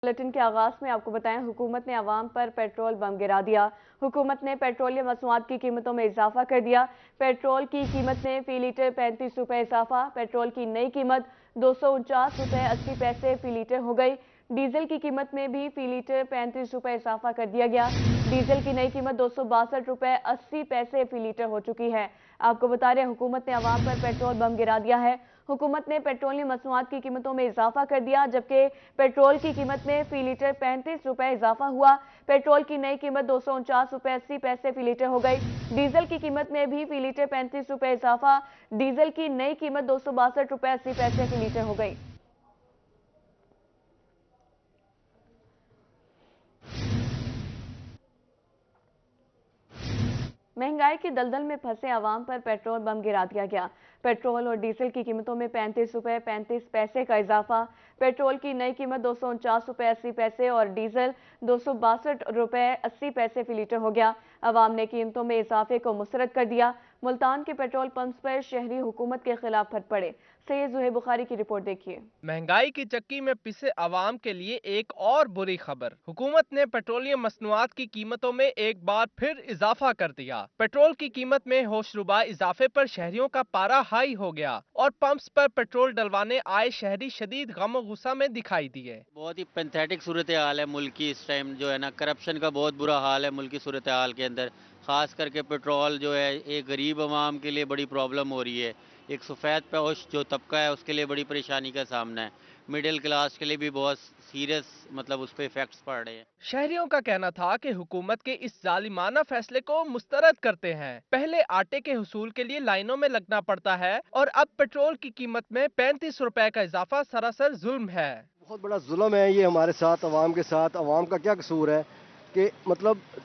Bulletin के आगाज में आपको बताएं, हुकूमत ने आवाम पर पेट्रोल बम गिरा दिया। हुकूमत ने पेट्रोलियम मसनूआत की कीमतों में इजाफा कर दिया। पेट्रोल की कीमत में फी लीटर 35 रुपए इजाफा। पेट्रोल की नई कीमत 249 रुपए 80 पैसे फी लीटर हो गई। डीजल की कीमत में भी फी लीटर 35 रुपए इजाफा कर दिया गया। डीजल की नई कीमत 262 रुपए 80 पैसे फी लीटर हो चुकी है। आपको बता रहे, हुकूमत ने आवाम पर पेट्रोल बम गिरा दिया है। हुकूमत ने पेट्रोलियम मसनूआत की कीमतों में इजाफा कर दिया, जबकि पेट्रोल की कीमत में फी लीटर 35 रुपए इजाफा हुआ। पेट्रोल की नई कीमत 249 रुपए 80 पैसे फी लीटर हो गई। डीजल की कीमत में भी फी लीटर 35 रुपए इजाफा। डीजल की नई कीमत 262 रुपए 80 पैसे फी लीटर हो गई। महंगाई की दलदल में फंसे आवाम पर पेट्रोल बम गिरा दिया गया। पेट्रोल और डीजल की कीमतों में 35 रुपए 35 पैसे का इजाफा। पेट्रोल की नई कीमत 249 रुपए 80 पैसे और डीजल 262 रुपए 80 पैसे फी लीटर हो गया। आवाम ने कीमतों में इजाफे को मुस्तरद कर दिया। मुल्तान के पेट्रोल पंप्स पर शहरी हुकूमत के खिलाफ फट पड़े। सैयद जुहेब बुखारी की रिपोर्ट देखिए। महंगाई की चक्की में पिसे आवाम के लिए एक और बुरी खबर। हुकूमत ने पेट्रोलियम मसनूआत की कीमतों में एक बार फिर इजाफा कर दिया। पेट्रोल की कीमत में होशरुबा इजाफे पर शहरियों का पारा हाई हो गया और पंप्स पर पेट्रोल डलवाने आए शहरी शदीद गम और गुस्सा में दिखाई दिए। बहुत ही पैंथेटिक सूरत हाल है मुल्क की इस टाइम, जो है ना, करप्शन का बहुत बुरा हाल है मुल्क की सूरत हाल के अंदर। खास करके पेट्रोल जो है एक गरीब आवाम के लिए बड़ी प्रॉब्लम हो रही है। एक सफ़ेद पोश जो तबका है उसके लिए बड़ी परेशानी का सामना है। मिडिल क्लास के लिए भी बहुत सीरियस उस पर इफेक्ट्स पड़ रहे हैं। शहरियों का कहना था कि हुकूमत के इस जालिमाना फैसले को मुस्तरद करते हैं। पहले आटे के हुसूल के लिए लाइनों में लगना पड़ता है और अब पेट्रोल की कीमत में 35 रुपए का इजाफा सरासर जुल्म है। बहुत बड़ा जुल्म है ये हमारे साथ, अवाम के साथ। अवाम का क्या कसूर है कि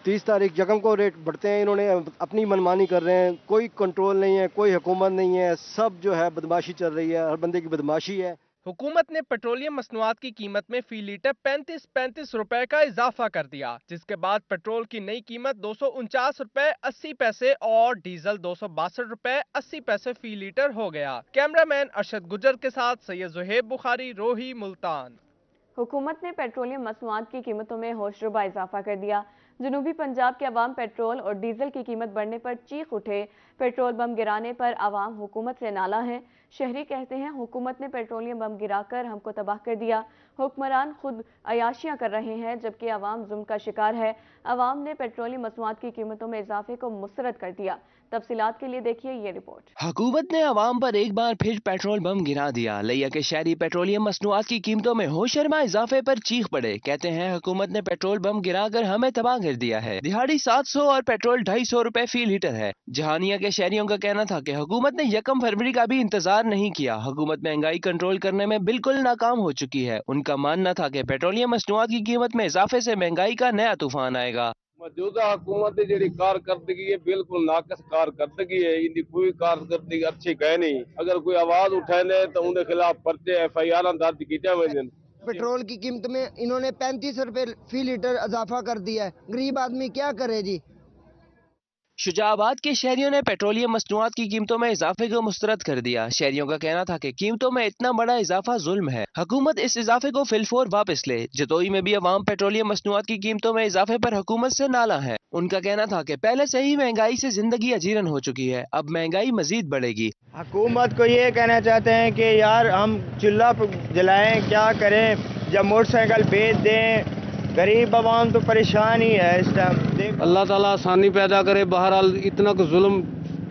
30 तारीख यकम को रेट बढ़ते हैं, इन्होंने अपनी मनमानी कर रहे हैं। कोई कंट्रोल नहीं है, कोई हुकूमत नहीं है, सब जो है बदमाशी चल रही है, हर बंदे की बदमाशी है। हुकूमत ने पेट्रोलियम मसनूआत की कीमत में फी लीटर 35 रुपए का इजाफा कर दिया, जिसके बाद पेट्रोल की नई कीमत 249 रुपए 80 पैसे और डीजल 262 रुपए 80 पैसे फी लीटर हो गया। कैमरामैन अरशद गुजर के साथ सैयद जुहेब बुखारी, रोही, मुल्तान। हुकूमत ने पेट्रोलियम मसनूआत की कीमतों में होशरुबा इजाफा कर दिया। जनूबी पंजाब के अवाम पेट्रोल और डीजल की कीमत बढ़ने पर चीख उठे। पेट्रोल बम गिराने पर अवाम हुकूमत से नाला है। शहरी कहते हैं, हुकूमत ने पेट्रोलियम बम गिराकर हमको तबाह कर दिया। हुक्मरान खुद अयाशियां कर रहे हैं, जबकि अवाम जुल्म का शिकार है। अवाम ने पेट्रोलियम मसनूआत की कीमतों में इजाफे को मुस्तरद कर दिया। तफसीलात के लिए देखिए ये रिपोर्ट। हुकूमत ने अवाम पर एक बार फिर पेट्रोल बम गिरा दिया। लिया के शहरी पेट्रोलियम मसनूआत की कीमतों में होशरुबा इजाफे पर चीख पड़े। कहते हैं, हुकूमत ने पेट्रोल बम गिराकर हमें तबाह कर दिया है। दिहाड़ी 700 और पेट्रोल 250 रुपए फी लीटर है। जहानिया के शहरियों का कहना था कि हुकूमत ने 1 फरवरी का भी इंतजार नहीं किया। हुकूमत महंगाई कंट्रोल करने में बिल्कुल नाकाम हो चुकी है। उनका मानना था कि पेट्रोलियम मसनूआत की कीमत में इजाफे से महंगाई का नया तूफान आएगा। मौजूदा हुकूमत की जी कारकर्दगी है बिल्कुल नाकस कारकर्दगी है। इनकी कोई कारकर्दगी अच्छी कहे नहीं। अगर कोई आवाज उठाने तो उनके खिलाफ पर्चे FIR दर्ज किए हुए। पेट्रोल की कीमत में इन्होंने 35 रुपए फी लीटर इजाफा कर दिया है। गरीब आदमी क्या करे जी। शुजाबाद के शहरियों ने पेट्रोलियम मसनूआत की कीमतों में इजाफे को मुस्तरद कर दिया। शहरियों का कहना था कि कीमतों में इतना बड़ा इजाफा जुल्म है। हुकूमत इस इजाफे को फिलफोर वापस ले। जतोई में भी अवाम पेट्रोलियम मसनूआत की कीमतों में इजाफे पर हुकूमत से नाला है। उनका कहना था कि पहले से ही महंगाई से जिंदगी अजीरन हो चुकी है, अब महंगाई मजीद बढ़ेगी। हुकूमत को ये कहना चाहते हैं कि यार हम चूल्हा जलाएं, क्या करें, जब मोटरसाइकिल बेच दें। गरीब आवाम तो परेशान ही है इस टाइम। अल्लाह ताला आसानी पैदा करे। बहरहाल इतना जुल्म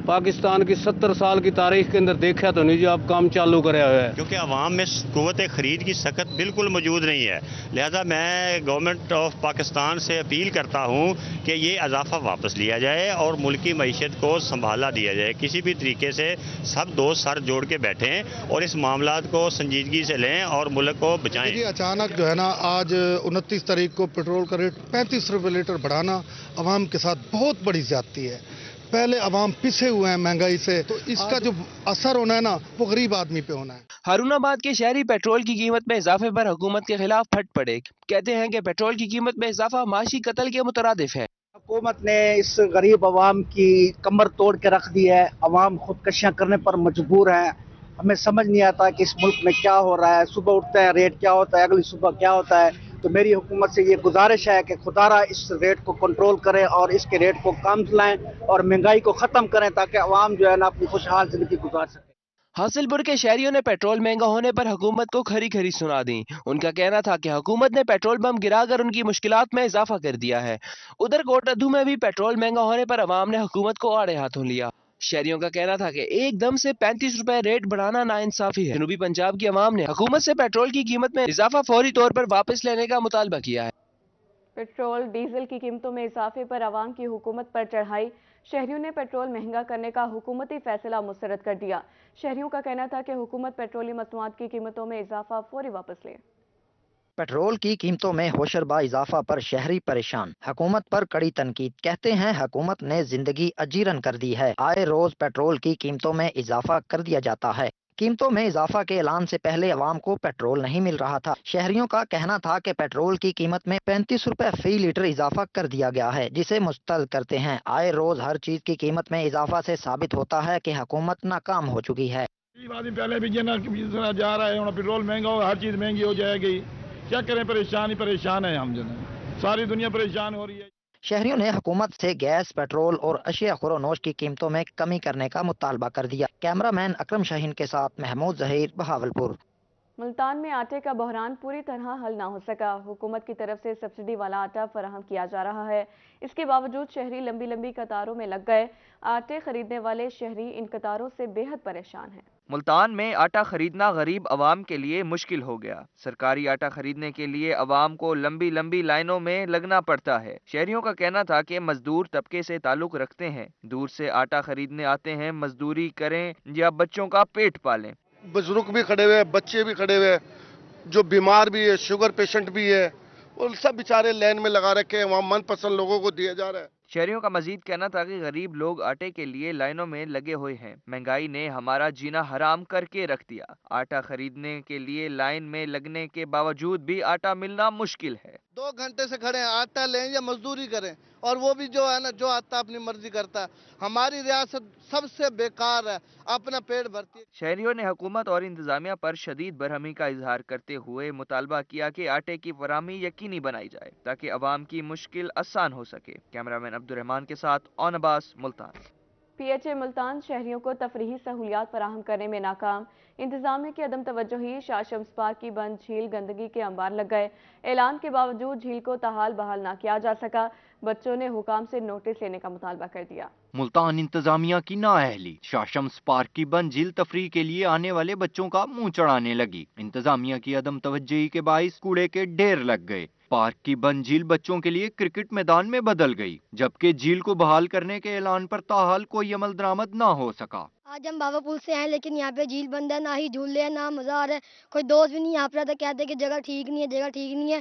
पाकिस्तान की 70 साल की तारीख के अंदर देखा तो नहीं जो आप काम चालू करे हुए है, क्योंकि आवाम में कुव्वत खरीद की सकत बिल्कुल मौजूद नहीं है। लिहाजा मैं गवर्नमेंट ऑफ पाकिस्तान से अपील करता हूँ कि ये इजाफा वापस लिया जाए और मुल्क की मईशत को संभाला दिया जाए। किसी भी तरीके से सब दोस्त सर जोड़ के बैठें और इस मामलात को संजीदगी से लें और मुल्क को बचाएं। अचानक जो है ना, आज 29 तारीख को पेट्रोल का रेट 35 रुपये लीटर बढ़ाना अवाम के साथ बहुत बड़ी ज्यादती है। पहले अवाम पिछे हुए हैं महंगाई से, तो इसका जो असर होना है ना, वो गरीब आदमी पे होना है। हारूनाबाद के शहरी पेट्रोल की कीमत में इजाफे पर हुकूमत के खिलाफ फट पड़े। कहते हैं कि पेट्रोल की कीमत में इजाफा माशी कत्ल के मुतरादिफ है। हुकूमत ने इस गरीब अवाम की कमर तोड़ के रख दी है। अवाम खुदकशियां करने पर मजबूर है। हमें समझ नहीं आता कि इस मुल्क में क्या हो रहा है। सुबह उठते हैं रेट क्या होता है, अगली सुबह क्या होता है। تو میری حکومت سے یہ گزارش ہے کہ خدا را اس ریٹ کو کنٹرول کریں اور اس کے ریٹ کو کم لائیں اور مہنگائی کو ختم کریں تاکہ عوام جو ہے نا اپنی خوشحال زندگی گزار سکے۔ حاصل پور کے شہریوں نے پیٹرول مہنگا ہونے پر حکومت کو کھری کھری سنا دی۔ ان کا کہنا تھا کہ حکومت نے پیٹرول بم گرا کر ان کی مشکلات میں اضافہ کر دیا ہے۔ ادھر کوٹادو میں بھی پیٹرول مہنگا ہونے پر عوام نے حکومت کو آڑے ہاتھوں لیا۔ شہریوں کا کہنا تھا کہ ایک دم سے 35 روپے ریٹ بڑھانا ناانصافی ہے۔ جنوبی پنجاب کی عوام نے حکومت سے پیٹرول کی قیمت میں اضافہ فوری طور پر واپس لینے کا مطالبہ کیا ہے۔ پیٹرول ڈیزل کی قیمتوں میں اضافے پر عوام کی حکومت پر چڑھائی۔ شہریوں نے پیٹرول مہنگا کرنے کا حکومتی فیصلہ مسترد کر دیا۔ شہریوں کا کہنا تھا کہ حکومت پیٹرولیم مصنوعات کی قیمتوں میں اضافہ فوری واپس لے۔ پیٹرول کی قیمتوں میں ہوشربا اضافہ پر شہری پریشان، حکومت پر کڑی تنقید۔ کہتے ہیں حکومت نے زندگی اجیرن کر دی ہے، آئے روز پیٹرول کی قیمتوں میں اضافہ کر دیا جاتا ہے۔ قیمتوں میں اضافہ کے اعلان سے پہلے عوام کو پیٹرول نہیں مل رہا تھا۔ شہریوں کا کہنا تھا کہ پیٹرول کی قیمت میں 35 روپے فی لیٹر اضافہ کر دیا گیا ہے، جسے مسترد کرتے ہیں۔ آئے روز ہر چیز کی قیمت میں اضافہ سے ثابت ہوتا ہے کہ حکومت ناکام ہو چکی ہے۔ پہلے بھی جا رہا ہے، پیٹرول مہنگا ہو، ہر چیز مہنگی ہو جائے گی، کیا کریں، پریشان ہیں ہم، ساری دنیا پریشان ہو رہی ہے۔ شہریوں نے حکومت سے گیس، پیٹرول اور اشیاء خوردونوش کی قیمتوں میں کمی کرنے کا مطالبہ کر دیا۔ کیمرہ مین اکرم شاہین کے ساتھ محمود ظہیر، بہاولپور۔ ملتان میں آٹے کا بحران پوری طرح حل نہ ہو سکا۔ حکومت کی طرف سے سبسڈی والا آٹا فراہم کیا جا رہا ہے، اس کے باوجود شہری لمبی لمبی قطاروں میں لگ گئے۔ آٹے خریدنے والے شہری ان قطاروں سے بے حد پریشان ہیں۔ ملتان میں آٹا خریدنا غریب عوام کے لیے مشکل ہو گیا۔ سرکاری آٹا خریدنے کے لیے عوام کو لمبی لمبی لائنوں میں لگنا پڑتا ہے۔ شہریوں کا کہنا تھا کہ مزدور طبقے سے تعلق رکھتے ہیں، دور سے آٹا خریدنے آتے ہیں، مزدوری کریں یا بچوں کا پیٹ پالیں۔ بزرگ بھی کھڑے ہوئے ہیں، بچے بھی کھڑے ہوئے ہیں، جو بیمار بھی ہے، شوگر پیشنٹ بھی ہے، وہ سب بیچارے لائن میں لگا رکھے ہیں، وہاں من پسند لوگوں کو دیا جا رہا ہے۔ شہریوں کا مزید کہنا تھا کہ غریب لوگ آٹے کے لیے لائنوں میں لگے ہوئے ہیں۔ مہنگائی نے ہمارا جینا حرام کر کے رکھ دیا۔ آٹا خریدنے کے لیے لائن میں لگنے کے باوجود بھی آٹا ملنا مشکل ہے۔ 2 گھنٹے سے کھڑے ہیں، آٹا لیں یا مزدوری کریں، اور وہ بھی جو ہے نا، جو آتا اپنی مرضی کرتا ہے۔ ہماری ریاست سب سے بیکار ہے، اپنا پیٹ بھرتی ہے۔ شہریوں نے حکومت اور انتظامیہ پر شدید برہمی کا اظہار کرتے ہوئے مطالبہ کیا کہ آٹے کی فراہمی یقینی بنائی جائے تاکہ عوام کی مشکل آسان ہو سکے۔ کیمرہ مین عبدالرحمان کے ساتھ Aun Abbas, Multan. P H A Multan شہریوں کو تفریحی سہولیات فراہم کرنے میں ناکام۔ انتظامیہ کی عدم توجہی، شاہ شمس پارک کی بند جھیل گندگی کے انبار لگ گئے۔ اعلان کے باوجود جھیل کو تحال بحال نہ کیا جا سکا۔ بچوں نے حکام سے نوٹس لینے کا مطالبہ کر دیا۔ ملتان انتظامیہ کی نااہلی، شاہ شمس پارک کی بند جھیل تفریح کے لیے آنے والے بچوں کا منہ چڑھانے لگی۔ انتظامیہ کی عدم توجہی کے باعث کوڑے کے ڈھیر لگ گئے۔ پارک کی بند جھیل بچوں کے لیے کرکٹ میدان میں بدل گئی، جبکہ جھیل کو بحال کرنے کے اعلان پر تاحال کوئی عمل درآمد نہ ہو سکا۔ آج ہم بھاواپور سے ہیں، لیکن یہاں پہ جھیل بند ہے، نہ ہی جھولے ہیں، نہ مزہ آ رہا ہے۔ کوئی دوست بھی نہیں یہاں پہ رہتا، کہتے ہیں کہ جگہ ٹھیک نہیں ہے، جگہ ٹھیک نہیں ہے۔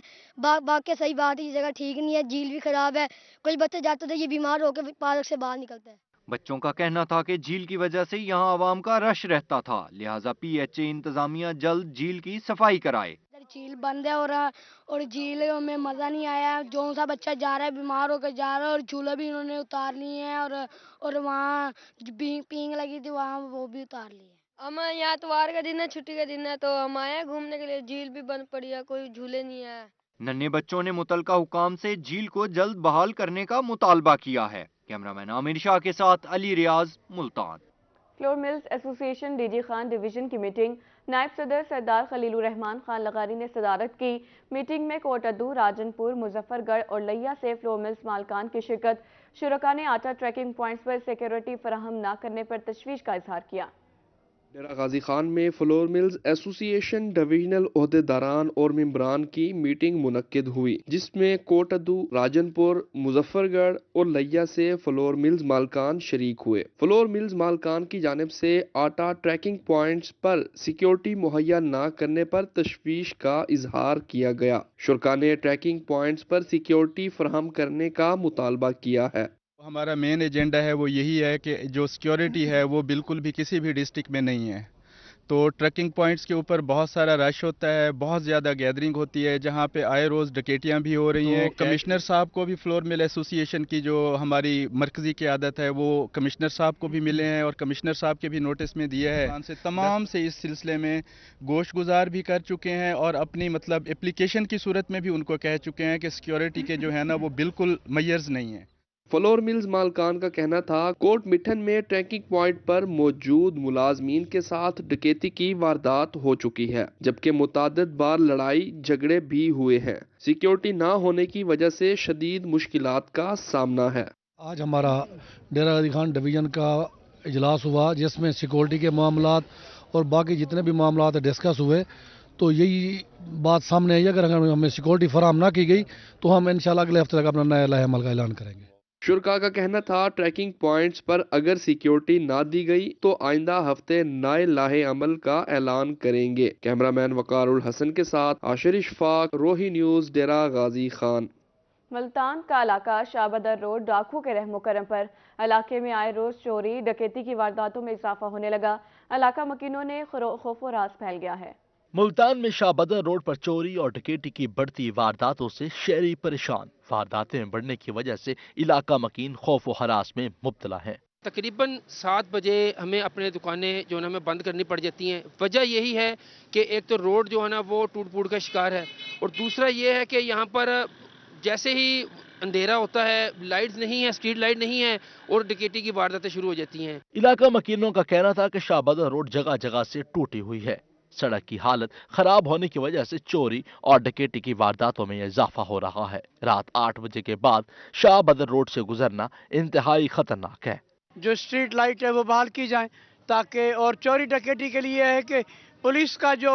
باقی صحیح بات ہے، یہ جگہ ٹھیک نہیں ہے، جھیل بھی خراب ہے۔ کوئی بچے جاتے تھے، یہ بیمار ہو کے پارک سے باہر نکلتے ہیں۔ بچوں کا کہنا تھا کہ جھیل کی وجہ سے یہاں عوام کا رش رہتا تھا، لہٰذا پی ایچ اے انتظامیہ جلد جھیل کی صفائی کرائے۔ جھیل بند ہے اور جھیل میں مزہ نہیں آیا۔ جو سا بچہ جا رہا ہے بیمار ہو کے جا رہا ہے، اور جھولا بھی انہوں نے اتار لیے ہیں، اور وہاں پینگ لگی تھی وہاں وہ بھی اتار لی ہے۔ ہم یہاں اتوار کا دن ہے، چھٹی کا دن ہے، تو ہم آئے ہیں گھومنے کے لیے۔ جھیل بھی بند پڑی ہے، کوئی جھولے نہیں ہے۔ ننھے بچوں نے متعلقہ حکام سے جھیل کو جلد بحال کرنے کا مطالبہ کیا ہے۔ کیمرہ مین عامر شاہ کے ساتھ علی ریاض، ملتان۔ فلور ملز ایسوسی ایشن ڈی جی خان ڈویژن کی میٹنگ، نائب صدر سردار خلیل الرحمان خان لغاری نے صدارت کی۔ میٹنگ میں کوٹادو، راجن پور، مظفر گڑھ اور لیا سے فلور ملز مالکان کی شرکت۔ شرکاء نے آٹا ٹریکنگ پوائنٹس پر سیکیورٹی فراہم نہ کرنے پر تشویش کا اظہار کیا۔ ڈیرہ غازی خان میں فلور ملز ایسوسی ایشن ڈویژنل عہدیداران اور ممبران کی میٹنگ منعقد ہوئی، جس میں کوٹادو، راجن پور، مظفر گڑھ اور لیا سے فلور ملز مالکان شریک ہوئے۔ فلور ملز مالکان کی جانب سے آٹا ٹریکنگ پوائنٹس پر سیکیورٹی مہیا نہ کرنے پر تشویش کا اظہار کیا گیا۔ شرکاء نے ٹریکنگ پوائنٹس پر سیکیورٹی فراہم کرنے کا مطالبہ کیا ہے۔ ہمارا مین ایجنڈا ہے وہ یہی ہے کہ جو سیکیورٹی ہے وہ بالکل بھی کسی بھی ڈسٹرکٹ میں نہیں ہے، तो ट्रैकिंग पॉइंट्स के ऊपर बहुत सारा रश होता है, बहुत ज़्यादा गैदरिंग होती है, जहाँ पे आए रोज़ डकैतियाँ भी हो रही हैं। कमिश्नर साहब को भी फ्लोर मिल एसोसिएशन की जो हमारी मरकज़ी क़यादत है वो कमिश्नर साहब को भी मिले हैं और कमिश्नर साहब के भी नोटिस में दिया है। से तमाम से इस सिलसिले में गोश गुजार भी कर चुके हैं और अपनी मतलब एप्लीकेशन की सूरत में भी उनको कह चुके हैं कि सिक्योरिटी के जो है ना वो बिल्कुल मय्यर्स नहीं है। फ्लोर मिल्स मालकान का कहना था कोट मिठन में ट्रैकिंग पॉइंट पर मौजूद मुलाजमीन के साथ डकैती की वारदात हो चुकी है, जबकि मुतादिद बार लड़ाई झगड़े भी हुए हैं। सिक्योरिटी ना होने की वजह से शदीद मुश्किलात का सामना है। आज हमारा डेरा गाजी खान डिवीजन का इजलास हुआ जिसमें सिक्योरिटी के मामलात और बाकी जितने भी मामलात डिस्कस हुए, तो यही बात सामने आई अगर हमें सिक्योरिटी फराहम ना की गई तो हम इंशाल्लाह अगले हफ्ते तक अपना नया लाहे अमल का ऐलान करेंगे। शुरका का कहना था ट्रैकिंग पॉइंट्स पर अगर सिक्योरिटी ना दी गई तो आइंदा हफ्ते नए लाहे अमल का ऐलान करेंगे। कैमरामैन वकारुल हसन के साथ आशिर इशफाक, रोही न्यूज़, डेरा गाजी खान। मुल्तान का इलाका शाहबदर रोड डाकू के रहमो करम पर इलाके में आए रोज चोरी डकैती की वारदातों में इजाफा होने लगा। इलाका मकीनों ने खौफो रास फैल गया है। मुल्तान में शाहबदर रोड पर चोरी और डकैती की बढ़ती वारदातों से शहरी परेशान। वारदातें बढ़ने की वजह से इलाका मकीन खौफ व हरास में मुब्तला है। तकरीबन 7 बजे हमें अपने दुकानें जो है हमें बंद करनी पड़ जाती हैं। वजह यही है कि एक तो रोड जो है ना वो टूट फूट का शिकार है और दूसरा ये है कि यहाँ पर जैसे ही अंधेरा होता है, लाइट्स नहीं है, स्ट्रीट लाइट नहीं है और डकैती की वारदातें शुरू हो जाती हैं। इलाका मकीनों का कहना था कि शाहबदर रोड जगह जगह से टूटी हुई है। सड़क की हालत खराब होने की वजह से चोरी और डकैती की वारदातों में इजाफा हो रहा है। रात 8 बजे के बाद शाहबदर रोड से गुजरना इंतहाई खतरनाक है। जो स्ट्रीट लाइट है वो बहाल की जाए ताकि, और चोरी डकैती के लिए है कि पुलिस का जो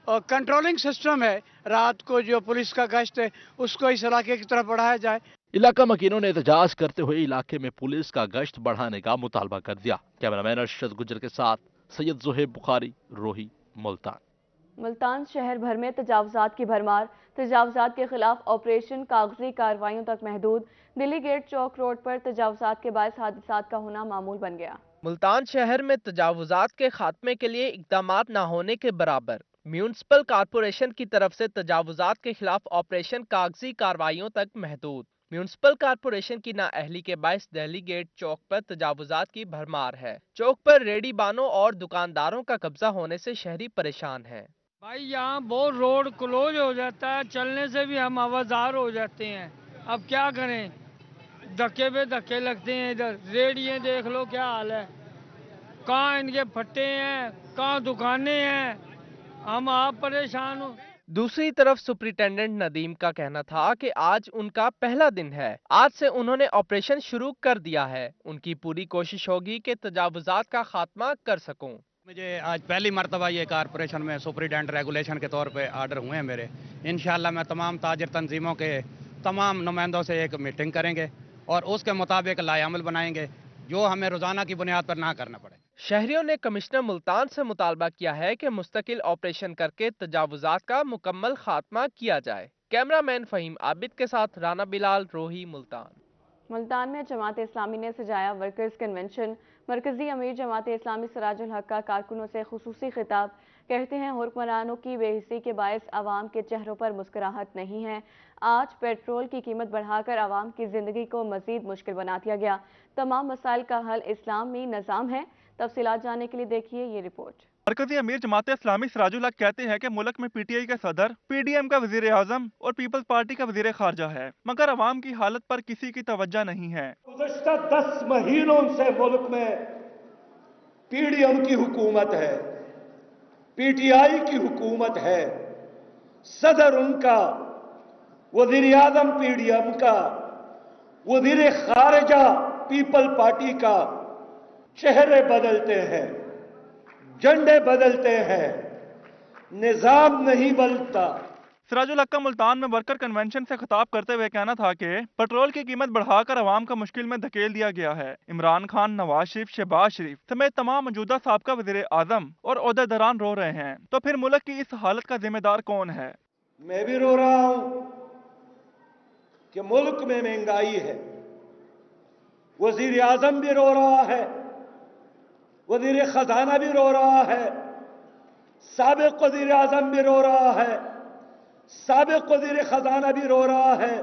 कंट्रोलिंग सिस्टम है, रात को जो पुलिस का गश्त है उसको इस इलाके की तरफ बढ़ाया जाए। इलाका मकीनों ने एहतजाज करते हुए इलाके में पुलिस का गश्त बढ़ाने का मुतालबा कर दिया। कैमरामैन अरशद गुजर के साथ सैयद ज़ुहैब बुखारी, रोही, मुल्तान शहर भर में तजावुजात की भरमार। तजावुजात के खिलाफ ऑपरेशन कागजी कार्रवाइयों तक महदूद। दिल्ली गेट चौक रोड पर तजावुजात के बायस हादसात का होना मामूल बन गया। मुल्तान शहर में तजावुजात के खात्मे के लिए इक़दामात न होने के बराबर म्यूनिसिपल कॉरपोरेशन की तरफ से तजावुजात के खिलाफ ऑपरेशन कागजी कार्रवाइयों तक महदूद। म्यूनिसिपल कॉरपोरेशन की नाअहली के बायस दिल्ली गेट चौक पर तजावुजात की भरमार है। चौक पर रेडी बानों और दुकानदारों का कब्जा होने से शहरी परेशान है। भाई यहाँ बहुत रोड क्लोज हो जाता है, चलने से भी हम आवाजार हो जाते हैं। अब क्या करें, धक्के पे धक्के लगते हैं। इधर रेडियाँ देख लो क्या हाल है, कहाँ इनके फट्टे हैं, कहाँ दुकानें हैं, हम आप परेशान हो। दूसरी तरफ सुपरिटेंडेंट नदीम का कहना था कि आज उनका पहला दिन है। आज से उन्होंने ऑपरेशन शुरू कर दिया है। उनकी पूरी कोशिश होगी कि तजावुजात का खात्मा कर सकूं। मुझे आज पहली मरतबा ये कारपोरेशन में सुपरिटेंडेंट रेगुलेशन के तौर पे आर्डर हुए हैं मेरे। इंशाल्लाह मैं तमाम ताजिर तंजीमों के तमाम नुमाइंदों से एक मीटिंग करेंगे और उसके मुताबिक लाएअमल बनाएंगे जो हमें रोजाना की बुनियाद पर ना करना पड़े। शहरियों ने कमिश्नर मुल्तान से मुतालबा किया है कि मुस्तकिल ऑपरेशन करके तजावुजात का मुकम्मल खात्मा किया जाए। कैमरामैन फहीम आबिद के साथ राना बिलाल, रोही, मुल्तान में जमात इस्लामी ने सजाया वर्कर्स कन्वेंशन। मरकजी अमीर जमात इस्लामी सिराजुल हक का कारकुनों से खुसूसी खिताब। कहते हैं हुक्मरानों की बेहिसी के बायस आवाम के चेहरों पर मुस्कुराहट नहीं है। आज पेट्रोल की कीमत बढ़ाकर आवाम की जिंदगी को मजीद मुश्किल बना दिया गया। तमाम मसाइल का हल इस्लामी निज़ाम है। तफसीलात जानने के लिए देखिए ये रिपोर्ट। मरकजी अमीर जमात इस्लामी सिराजुल हक कहते हैं कि मुल्क में पीटीआई का सदर, पीडीएम का वजीर आजम और पीपल्स पार्टी का वजीर खारजा है, मगर अवाम की हालत पर किसी की तवज्जो नहीं है। गुज़श्ता 10 महीनों से मुल्क में पीडीएम की हुकूमत है, पीटीआई की हुकूमत है, सदर उनका, वजीर आजम पीडीएम का, वजीर खारजा पीपल पार्टी का। चेहरे बदलते हैं, झंडे बदलते हैं, निजाम नहीं बदलता। सिराजुल हक का मुल्तान में वर्कर कन्वेंशन से खिताब करते हुए कहना था कि पेट्रोल की कीमत बढ़ाकर आवाम का मुश्किल में धकेल दिया गया है। इमरान खान, नवाज शरीफ, शहबाज शरीफ समेत तमाम मौजूदा साबका वजीर आजम और ओहदेदारान रो रहे हैं, तो फिर मुल्क की इस हालत का जिम्मेदार कौन है? मैं भी रो रहा हूं कि मुल्क में महंगाई है, वजीर आजम भी रो रहा है, वजीर खजाना भी रो रहा है, साबिक वजीर आजम भी रो रहा है, साबिक वजीर खजाना भी रो रहा है,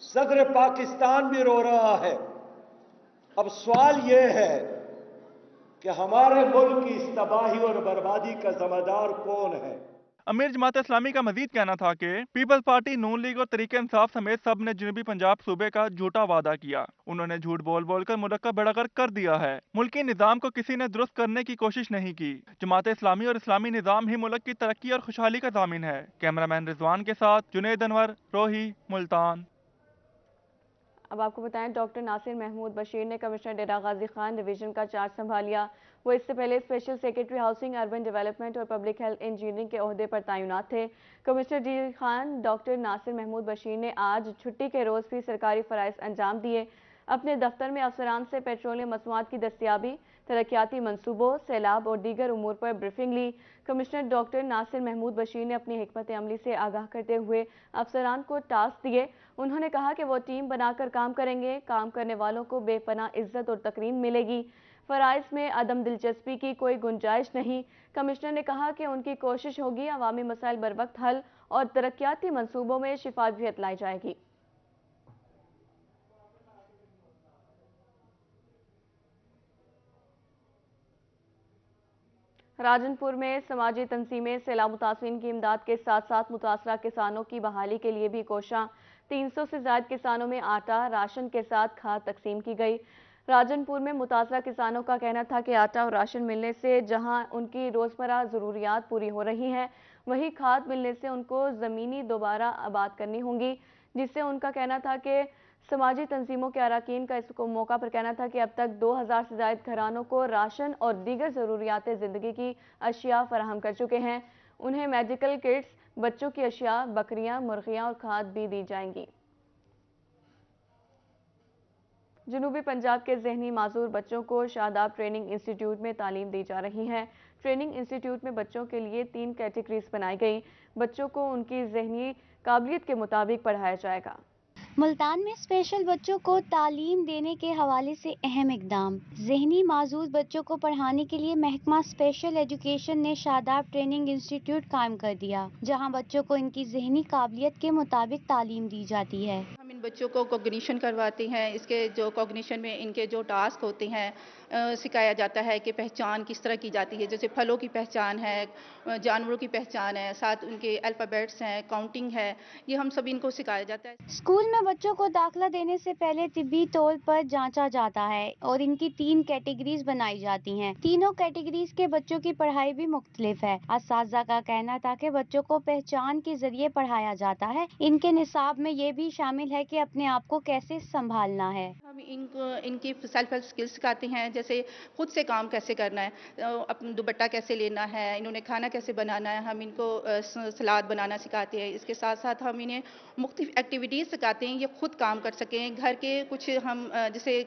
सदर पाकिस्तान भी रो रहा है। अब सवाल यह है कि हमारे मुल्क की इस तबाही और बर्बादी का जिम्मेदार कौन है? अमीर जमात इस्लामी का मजीद कहना था कि पीपल्स पार्टी, नून लीग और तरीके इंसाफ समेत सब ने जनूबी पंजाब सूबे का झूठा वादा किया। उन्होंने झूठ बोल बोल कर मुल्क का बेड़ागर्क कर दिया है। मुल्की निज़ाम को किसी ने दुरुस्त करने की कोशिश नहीं की। जमात इस्लामी और इस्लामी निज़ाम ही मुल्क की तरक्की और खुशहाली का ज़ामिन है। कैमरामैन रिजवान के साथ जुनेद अनवर, रोही, मुल्तान। अब आपको बताएं, डॉक्टर नासिर महमूद बशीर ने कमिश्नर डेरा गाजी खान डिवीजन का चार्ज संभाल लिया। वो इससे पहले special secretary housing, urban development और पब्लिक हेल्थ इंजीनियरिंग के ओहदे पर तैनात थे। Commissioner D Khan doctor Nasir Mahmood Bashir ने आज छुट्टी के रोज़ भी सरकारी फ़राइज़ अंजाम दिए। अपने दफ्तर में अफसरान से पेट्रोलियम मसनूआत की दस्तियाबी, तरक्याती मंसूबों, सैलाब और दीगर उमूर पर ब्रीफिंग ली। कमिश्नर डॉक्टर नासिर महमूद बशीर ने अपनी हिकमत अमली से आगाह करते हुए अफसरान को टास्क दिए। उन्होंने कहा कि वो टीम बनाकर काम करेंगे, काम करने वालों को बेपनाह इज्जत और तकरीम मिलेगी। फ़राइज़ में अदम दिलचस्पी की कोई गुंजाइश नहीं। कमिश्नर ने कहा कि उनकी कोशिश होगी अवामी मसाइल बर वक्त हल और तरक्याती मंसूबों में शिफाफियत लाई जाएगी। राजनपुर में समाजी तंजीमें सैलाब मुतासिरीन की इमदाद के साथ साथ मुतासरा किसानों की बहाली के लिए भी कोशां। 300 से ज़ायद किसानों में आटा, राशन के साथ खाद तकसीम की गई। राजनपुर में मुतासरा किसानों का कहना था कि आटा और राशन मिलने से जहां उनकी रोज़मर्रा ज़रूरियात पूरी हो रही हैं, वहीं खाद मिलने से उनको ज़मीनी दोबारा आबाद करनी होंगी, जिससे उनका कहना था कि समाजी तंजीमों के अरकान का इस मौका पर कहना था कि अब तक 2000 से ज़ायद घरानों को राशन और दीगर ज़रूरियात ज़िंदगी की अशिया फराहम कर चुके हैं। उन्हें मेडिकल किट्स, बच्चों की अशिया, बकरियां, मुर्गियां और खाद भी दी जाएंगी। जनूबी पंजाब के ज़हनी माजूर बच्चों को शादाब ट्रेनिंग इंस्टीट्यूट में तालीम दी जा रही है। ट्रेनिंग इंस्टीट्यूट में बच्चों के लिए 3 कैटेगरीज बनाई गई। बच्चों को उनकी ज़हनी काबिलियत के मुताबिक पढ़ाया जाएगा। मुल्तान में स्पेशल बच्चों को तालीम देने के हवाले से अहम इकदाम। ज़हनी माजूर बच्चों को पढ़ाने के लिए महकमा स्पेशल एजुकेशन ने शादाब ट्रेनिंग इंस्टीट्यूट कायम कर दिया, जहां बच्चों को इनकी ज़हनी काबिलियत के मुताबिक तालीम दी जाती है। हम इन बच्चों को कॉग्निशन करवाते हैं। इसके जो कॉग्निशन में इनके जो टास्क होते हैं सिखाया जाता है कि पहचान किस तरह की जाती है, जैसे फलों की पहचान है, जानवरों की पहचान है, साथ उनके अल्फ़ाबेट्स हैं, काउंटिंग है, ये हम सभी इनको सिखाया जाता है। स्कूल में बच्चों को दाखिला देने से पहले तिब्बी तौर पर जांचा जाता है और इनकी 3 कैटेगरीज बनाई जाती हैं। तीनों कैटेगरीज के बच्चों की पढ़ाई भी मुख्तलिफ है। असातिज़ा का कहना था कि बच्चों को पहचान के जरिए पढ़ाया जाता है। इनके निसाब में ये भी शामिल है कि अपने आप को कैसे संभालना है। हम इनको इनकी सेल्फ हेल्प स्किल्स सिखाते हैं, जैसे खुद से काम कैसे करना है, अपना दुपट्टा कैसे लेना है, इन्होंने खाना कैसे बनाना है। हम इनको सलाद बनाना सिखाते हैं। इसके साथ साथ हम इन्हें मुख्तलिफ एक्टिविटीज़ सिखाते हैं, ये खुद काम कर सकें। घर के कुछ हम जैसे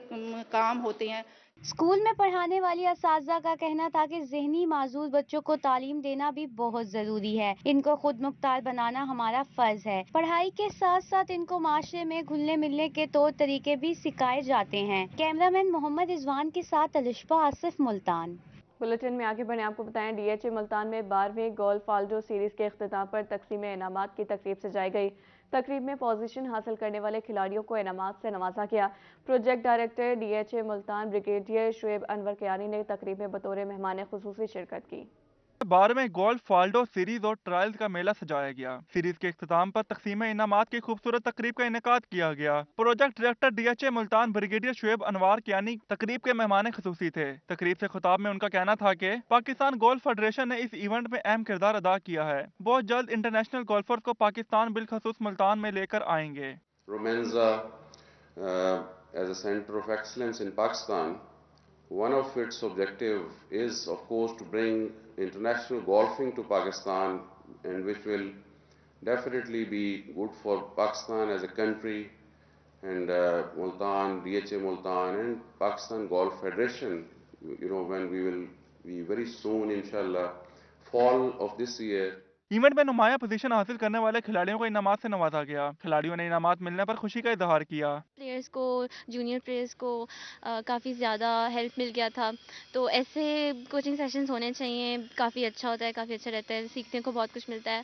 काम होते हैं। स्कूल में पढ़ाने वाली असातिज़ा का कहना था कि ज़हनी माजूर बच्चों को तालीम देना भी बहुत ज़रूरी है। इनको खुद मुख्तार बनाना हमारा फ़र्ज़ है। पढ़ाई के साथ साथ इनको माशरे में घुलने मिलने के तौर तरीके भी सिखाए जाते हैं। कैमरामैन मोहम्मद रिजवान के साथ अलिशबा आसिफ, मुल्तान। बुलेटिन में आगे बढ़े आपको बताएं, DHA मुल्तान में 12वें गोल्फ फाल्डो सीरीज के इख्तिताम पर तकसीम इनामात की तकरीब सजाई गई। तकरीब में पोजीशन हासिल करने वाले खिलाड़ियों को इनामात से नवाजा गया। Project director DHA Multan brigadier Shoaib Anwar Kiani ने तकरीब में बतौर मेहमान खुसूसी शिरकत की। 12वें गोल्फ फाल्डो सीरीज और ट्रायल्स का मेला सजाया गया। सीरीज के इख्तिताम पर तकसीम इनामात की खूबसूरत तकरीब का इनेकाद किया गया। Project director DHA Multan brigadier Shoaib Anwar Kiani तकरीब के मेहमान खुसूसी थे। तकरीब से खिताब में उनका कहना था कि पाकिस्तान गोल्फ फेडरेशन ने इस इवेंट में अहम किरदार अदा किया है। बहुत जल्द इंटरनेशनल गोल्फर्स को पाकिस्तान बिलखसूस मुल्तान में लेकर आएंगे। Romenza, as a center of excellence in Pakistan, one of its objective is, of course, to bring international golfing to Pakistan, and which will definitely be good for Pakistan as a country, and Multan, DHA Multan, and Pakistan Golf Federation. You know, when we will be very soon, inshallah, fall of this year. Event में नुमाया position हासिल करने वाले खिलाड़ियों को इनामात से नवाजा गया। खिलाड़ियों ने इनामात मिलने पर खुशी का इजहार किया। प्लेयर्स को, जूनियर प्लेयर्स को काफ़ी ज़्यादा हेल्प मिल गया था, तो ऐसे कोचिंग सेशंस होने चाहिए। काफ़ी अच्छा होता है, काफ़ी अच्छा रहता है, सीखने को बहुत कुछ मिलता है।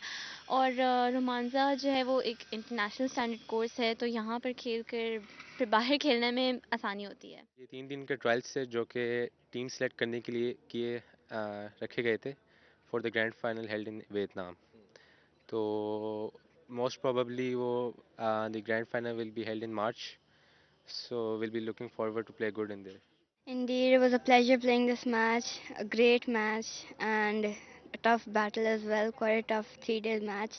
और रोमांजा जो है वो एक इंटरनेशनल स्टैंडर्ड कोर्स है, तो यहाँ पर खेल कर फिर बाहर खेलने में आसानी होती है। ये 3 दिन के ट्रायल्स थे जो कि टीम सेलेक्ट करने के लिए रखे गए थे for the grand final held in Vietnam. तो मोस्ट प्रोबेबली वो the grand final will be held in March, so will be looking forward to play good in there. Indeed, it was a pleasure playing this match, a great match and a tough battle as well, quite a tough 3-day match,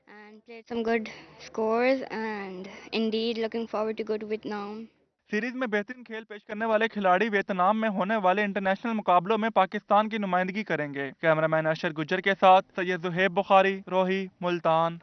and played some good scores, and indeed looking forward to go to Vietnam. Series में बेहतरीन खेल पेश करने वाले खिलाड़ी Vietnam में होने वाले इंटरनेशनल मुकाबलों में पाकिस्तान की नुमाइंदगी करेंगे। कैमरामैन अशर गुज्जर के साथ सैयद ज़ुहैब बुखारी, रोही, मुल्तान।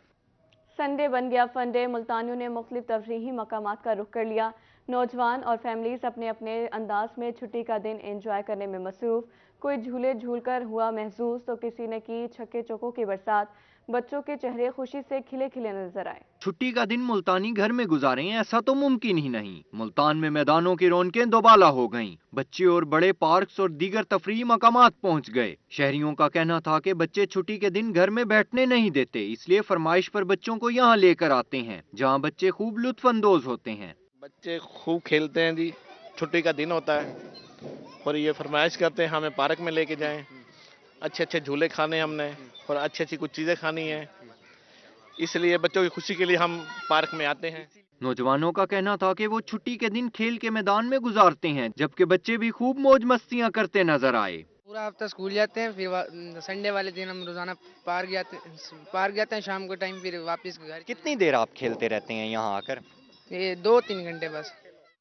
संडे बन गया फंडे। मुल्तानियों ने मुख्तलिफ तफरीही मकामात का रुख कर लिया। नौजवान और फैमिलीज अपने अपने अंदाज में छुट्टी का दिन एंजॉय करने में मसरूफ। कोई झूले झूल कर हुआ महसूस तो किसी ने की छक्के चौकों की बरसात। बच्चों के चेहरे खुशी से खिले खिले नजर आए। छुट्टी का दिन मुल्तानी घर में गुजारें ऐसा तो मुमकिन ही नहीं। मुल्तान में मैदानों की रौनकें दोबाला हो गईं। बच्चे और बड़े पार्क्स और दीगर तफरीही मकामात पहुंच गए। शहरियों का कहना था कि बच्चे छुट्टी के दिन घर में बैठने नहीं देते, इसलिए फरमाइश पर बच्चों को यहाँ लेकर आते हैं, जहाँ बच्चे खूब लुत्फानंदोज होते हैं। बच्चे खूब खेलते हैं जी, छुट्टी का दिन होता है और ये फरमाइश करते हैं हमें पार्क में लेके जाएं, अच्छे अच्छे झूले खाने हमने और अच्छी अच्छी कुछ चीज़ें खानी है, इसलिए बच्चों की खुशी के लिए हम पार्क में आते हैं। नौजवानों का कहना था कि वो छुट्टी के दिन खेल के मैदान में गुजारते हैं, जबकि बच्चे भी खूब मौज मस्तियां करते नजर आए। पूरा हफ्ता स्कूल जाते हैं, फिर संडे वाले दिन हम रोजाना पार्क जाते हैं शाम को टाइम, फिर वापस घर। कितनी देर आप खेलते रहते हैं यहाँ आकर? ये 2-3 घंटे बस।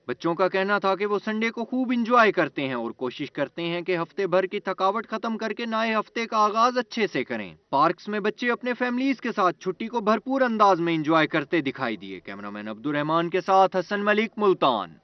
बच्चों का कहना था कि वो संडे को खूब इंजॉय करते हैं और कोशिश करते हैं कि हफ्ते भर की थकावट खत्म करके नए हफ्ते का आगाज अच्छे से करें। पार्क्स में बच्चे अपने फैमिलीज के साथ छुट्टी को भरपूर अंदाज में इंजॉय करते दिखाई दिए। कैमरामैन अब्दुल रहमान के साथ हसन मलिक, मुल्तान।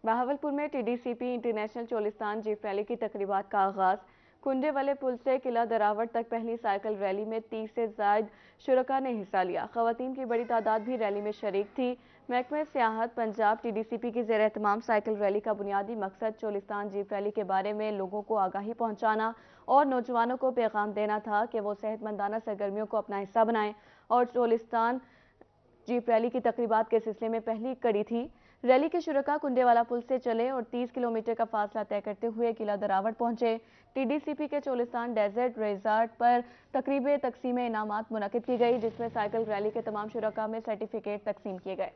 बहावलपुर में TDCP international Cholistan jeep rally की तकरीबात का आगाज। कुंडे वाले पुल से किला दरावट तक पहली साइकिल रैली में 30 से ज्यादा शुरका ने हिस्सा लिया। खवातीन की बड़ी तादाद भी रैली में शरीक थी। महकमे सियाहत पंजाब टीडीसीपी की ज़ेर एहतमाम साइकिल रैली का बुनियादी मकसद चोलिस्तान जीप रैली के बारे में लोगों को आगाही पहुंचाना और नौजवानों को पैगाम देना था कि वो सेहतमंदाना सरगर्मियों को अपना हिस्सा बनाएं। और चोलिस्तान जीप रैली की तकरीबात के सिलसिले में पहली कड़ी थी। रैली के शुरका कुंडेवाला पुल से चले और 30 किलोमीटर का फासला तय करते हुए किला दरावट पहुंचे। टीडीसीपी के चोलिस्तान डेजर्ट रिजॉर्ट पर तकरीब तकसीम इनामात मुनक्किद की गई, जिसमें साइकिल रैली के तमाम शुरका में सर्टिफिकेट तकसीम किए गए।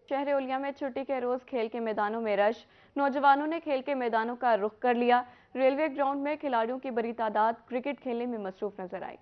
शहर ओलिया में छुट्टी के रोज खेल के मैदानों में रश। नौजवानों ने खेल के मैदानों का रुख कर लिया। रेलवे ग्राउंड में खिलाड़ियों की बड़ी तादाद क्रिकेट खेलने में मसरूफ नजर आई।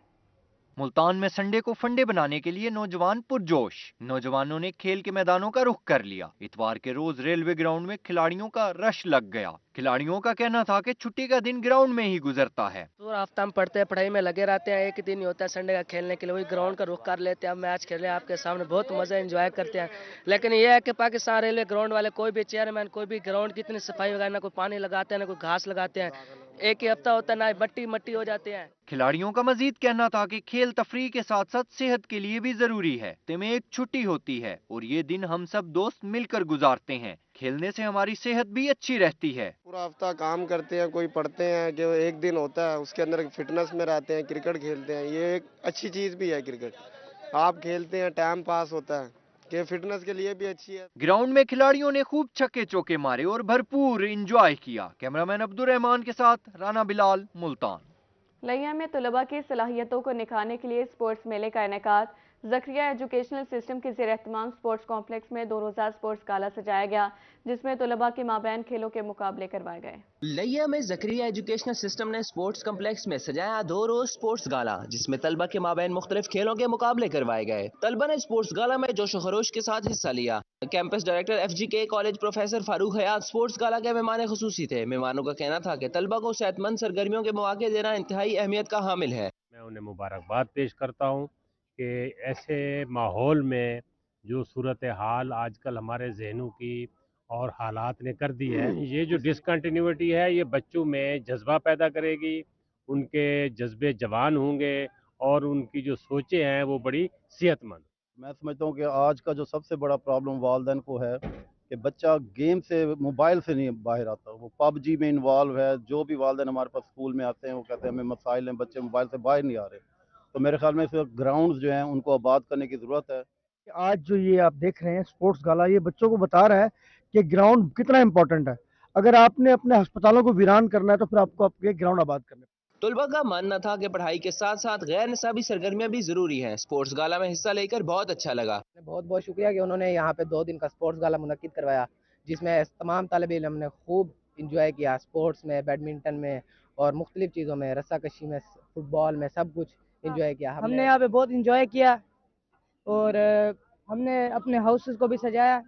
मुल्तान में संडे को फंडे बनाने के लिए नौजवान पुरजोश। नौजवानों ने खेल के मैदानों का रुख कर लिया। इतवार के रोज रेलवे ग्राउंड में खिलाड़ियों का रश लग गया। खिलाड़ियों का कहना था कि छुट्टी का दिन ग्राउंड में ही गुजरता है। पूरा हफ्ता हम पढ़ते हैं, पढ़ाई में लगे रहते हैं, एक ही दिन ही होता है संडे का खेलने के लिए, वही ग्राउंड का रुख कर लेते हैं। हम मैच खेले आपके सामने, बहुत मजा एंजॉय करते हैं। लेकिन यह है कि पाकिस्तान रेलवे ग्राउंड वाले कोई भी चेयरमैन कोई भी ग्राउंड की इतनी सफाई वगैरह, ना कोई पानी लगाते हैं ना कोई घास लगाते हैं। एक ही हफ्ता होता है ना मट्टी हो जाते हैं। खिलाड़ियों का मजीद कहना था कि खेल तफरीह के साथ साथ सेहत के लिए भी जरूरी है। में एक छुट्टी होती है और ये दिन हम सब दोस्त मिलकर गुजारते हैं। खेलने से हमारी सेहत भी अच्छी रहती है। पूरा हफ्ता काम करते हैं, कोई पढ़ते हैं, जो एक दिन होता है उसके अंदर फिटनेस में रहते हैं, क्रिकेट खेलते हैं। ये एक अच्छी चीज भी है क्रिकेट। आप खेलते हैं, टाइम पास होता है, कि फिटनेस के लिए भी अच्छी है। ग्राउंड में खिलाड़ियों ने खूब छक्के चौके मारे और भरपूर एंजॉय किया। कैमरामैन अब्दुल रहमान के साथ राना बिलाल, मुल्तान। लिया में तलबा की सलाहियतों को निखारने के लिए स्पोर्ट्स मेले का इनेकाद। ज़करिया एजुकेशनल सिस्टम के ज़ेर एहतमाम स्पोर्ट्स कॉम्प्लेक्स में 2 रोज़ा स्पोर्ट्स गाला सजाया गया, जिसमें तलबा के माबैन खेलों के मुकाबले करवाए गए। लिया में ज़करिया एजुकेशनल सिस्टम ने स्पोर्ट्स कॉम्प्लेक्स में सजाया 2 रोज स्पोर्ट्स गाला, जिसमें तलबा के माबैन मुख्तलिफ खेलों के मुकाबले करवाए गए। तलबा ने स्पोर्ट्स गाला में जोश खरोश के साथ हिस्सा लिया। Campus director FGK college professor Farooq Hayat sports gala के मेहमान खुसूसी थे। मेहमानों का कहना था कि तलबा को सेहतमंद सरगर्मियों के मौके देना इंतहाई अहमियत का हामिल है। मैं उन्हें मुबारकबाद पेश करता हूँ कि ऐसे माहौल में जो सूरत हाल आजकल हमारे जहनों की और हालात ने कर दी है, ये जो डिसकंटिन्यूटी है ये बच्चों में जज्बा पैदा करेगी उनके जज्बे जवान होंगे और उनकी जो सोचें हैं वो बड़ी सेहतमंद। मैं समझता हूँ कि आज का जो सबसे बड़ा प्रॉब्लम वालिदैन को है कि बच्चा गेम से, मोबाइल से नहीं बाहर आता, वो पबजी में इन्वॉल्व है। जो भी वालिदैन हमारे पास स्कूल में आते हैं वो कहते हैं हमें मसाइल हैं, बच्चे मोबाइल से बाहर नहीं आ रहे। तो मेरे ख्याल में इस वक्त ग्राउंड्स जो हैं उनको आबाद करने की ज़रूरत है। आज जो ये आप देख रहे हैं स्पोर्ट्स गाला, ये बच्चों को बता रहा है कि ग्राउंड कितना इंपॉर्टेंट है। अगर आपने अपने अस्पतालों को वीरान करना है तो फिर आपको आपके ग्राउंड आबाद करने। तलबा का मानना था कि पढ़ाई के साथ साथ गैर निसाबी सरगर्मियां भी जरूरी हैं। स्पोर्ट्स गाला में हिस्सा लेकर बहुत अच्छा लगा। बहुत बहुत शुक्रिया कि उन्होंने यहाँ पे 2 दिन का स्पोर्ट्स गाला मुनक्किद करवाया, जिसमें तमाम तालिब इल्म ने खूब इंजॉय किया। स्पोर्ट्स में, बैडमिंटन में और मुख्तलिफ चीज़ों में, रस्साकशी में, फुटबॉल में, सब कुछ इंजॉय किया। हमने यहाँ पे बहुत इंजॉय किया और हमने अपने हाउसेस को भी सजाया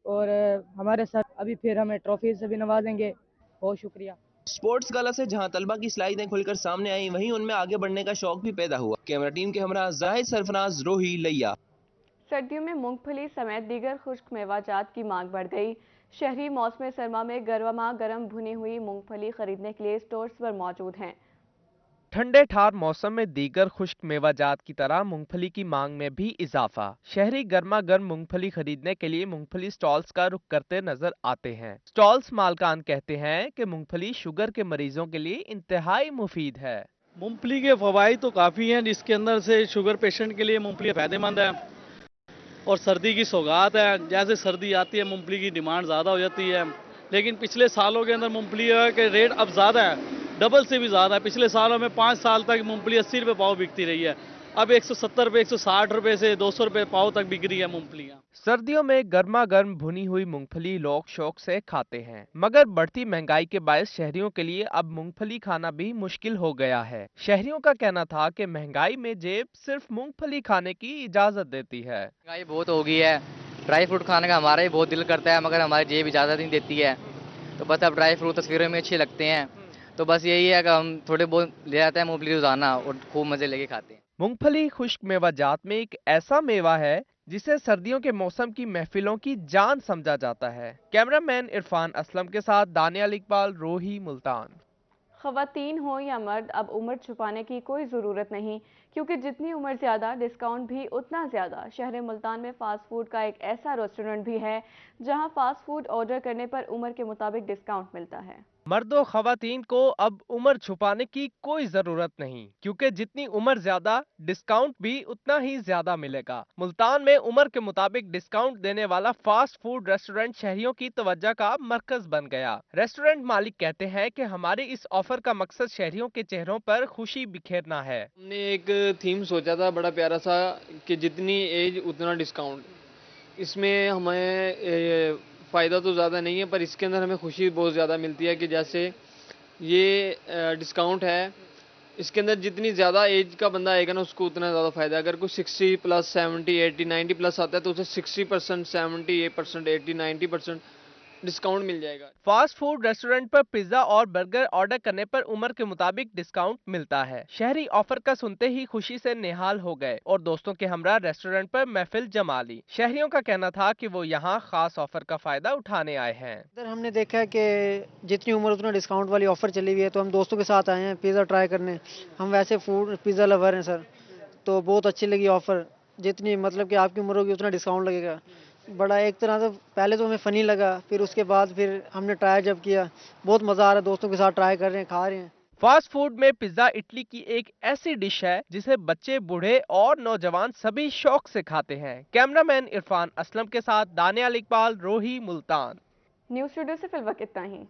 और हमारे साथ अभी फिर हमें ट्रॉफी से भी नवाजेंगे। बहुत शुक्रिया। स्पोर्ट्स गाला से जहां तलबा की सलाहियतें खुलकर सामने आई, वहीं उनमें आगे बढ़ने का शौक भी पैदा हुआ। कैमरा टीम के हमरा जाहिद, सरफराज, रोही, लैया। सर्दियों में मूंगफली समेत दीगर खुश्क मेवाजात की मांग बढ़ गई। शहरी मौसम सरमा में गर्मा गर्म भुनी हुई मूंगफली खरीदने के लिए स्टोर्स पर मौजूद हैं। ठंडे ठार मौसम में दीगर खुश्क मेवाजात की तरह मूंगफली की मांग में भी इजाफा। शहरी गर्मा गर्म मूंगफली खरीदने के लिए मूंगफली स्टॉल्स का रुख करते नजर आते हैं। स्टॉल्स मालकान कहते हैं कि मूंगफली शुगर के मरीजों के लिए इंतहाई मुफीद है। मूंगफली के फवाइद तो काफ़ी हैं, जिसके अंदर से शुगर पेशेंट के लिए मूंगफली फ़ायदेमंद है और सर्दी की सौगात है। जैसे सर्दी आती है मूंगफली की डिमांड ज़्यादा हो जाती है, लेकिन पिछले सालों के अंदर मूंगफली के रेट अब ज़्यादा है, डबल से भी ज़्यादा है। पिछले सालों में 5 साल तक मूंगफली 80 रुपये पाव बिकती रही है, अब 170 रुपये, 160 रुपये से 200 रुपये पाव तक बिक रही है मूंगफलियाँ। सर्दियों में गर्मा गर्म भुनी हुई मूंगफली लोग शौक से खाते हैं, मगर बढ़ती महंगाई के बायस शहरियों के लिए अब मूंगफली खाना भी मुश्किल हो गया है। शहरियों का कहना था कि महंगाई में जेब सिर्फ मूंगफली खाने की इजाजत देती है। महंगाई बहुत हो गई है, ड्राई फ्रूट खाने का हमारा ही बहुत दिल करता है, मगर हमारी जेब इजाजत नहीं देती है। तो बस अब ड्राई फ्रूट तस्वीरों में अच्छे लगते हैं, तो बस यही है कि हम थोड़े बहुत ले आते हैं मूंगफली रोजाना और खूब मजे लेके खाते हैं। मूंगफली खुश्क मेवा जात में एक ऐसा मेवा है जिसे सर्दियों के मौसम की महफिलों की जान समझा जाता है। कैमरामैन इरफान असलम के साथ दानियाल इकबाल, रोही, मुल्तान। ख़वातीन हो या मर्द, अब उम्र छुपाने की कोई ज़रूरत नहीं, क्योंकि जितनी उम्र ज़्यादा डिस्काउंट भी उतना ज़्यादा। शहर मुल्तान में फ़ास्ट फूड का एक ऐसा रेस्टोरेंट भी है जहां फ़ास्ट फूड ऑर्डर करने पर उम्र के मुताबिक डिस्काउंट मिलता है। मर्दों ख़वातीन को अब उम्र छुपाने की कोई जरूरत नहीं, क्योंकि जितनी उम्र ज्यादा डिस्काउंट भी उतना ही ज्यादा मिलेगा। मुल्तान में उम्र के मुताबिक डिस्काउंट देने वाला फास्ट फूड रेस्टोरेंट शहरियों की तवज्जो का मरकज बन गया। रेस्टोरेंट मालिक कहते हैं कि हमारे इस ऑफर का मकसद शहरियों के चेहरों पर खुशी बिखेरना है। हमने एक थीम सोचा था बड़ा प्यारा सा कि जितनी एज उतना डिस्काउंट। इसमें हमें फ़ायदा तो ज़्यादा नहीं है, पर इसके अंदर हमें खुशी बहुत ज़्यादा मिलती है कि जैसे ये डिस्काउंट है, इसके अंदर जितनी ज़्यादा एज का बंदा आएगा ना उसको उतना ज़्यादा फ़ायदा। अगर कोई 60 प्लस 70 80 90 प्लस आता है तो उसे 60%, 70% 80 90% डिस्काउंट मिल जाएगा। फास्ट फूड रेस्टोरेंट पर पिज्जा और बर्गर ऑर्डर करने पर उम्र के मुताबिक डिस्काउंट मिलता है। शहरी ऑफर का सुनते ही खुशी से निहाल हो गए और दोस्तों के हमरा रेस्टोरेंट पर महफिल जमा ली। शहरियों का कहना था कि वो यहाँ खास ऑफर का फायदा उठाने आए हैं। इधर हमने देखा है कि जितनी उम्र उतना डिस्काउंट वाली ऑफर चली हुई है, तो हम दोस्तों के साथ आए हैं पिज़्ज़ा ट्राई करने। हम वैसे फूड पिज़्ज़ा लवर हैं सर, तो बहुत अच्छी लगी ऑफर। जितनी मतलब कि आपकी उम्र होगी उतना डिस्काउंट लगेगा। बड़ा एक तरह से पहले तो हमें फ़नी लगा, फिर उसके बाद फिर हमने ट्राई जब किया बहुत मज़ा आ रहा है, दोस्तों के साथ ट्राई कर रहे हैं, खा रहे हैं। फास्ट फूड में पिज्जा इटली की एक ऐसी डिश है जिसे बच्चे, बूढ़े और नौजवान सभी शौक से खाते हैं। कैमरामैन इरफान असलम के साथ दानियाल इकबाल, रोही, मुल्तान। न्यूज़ स्टूडियो से फिलहाल इतना ही।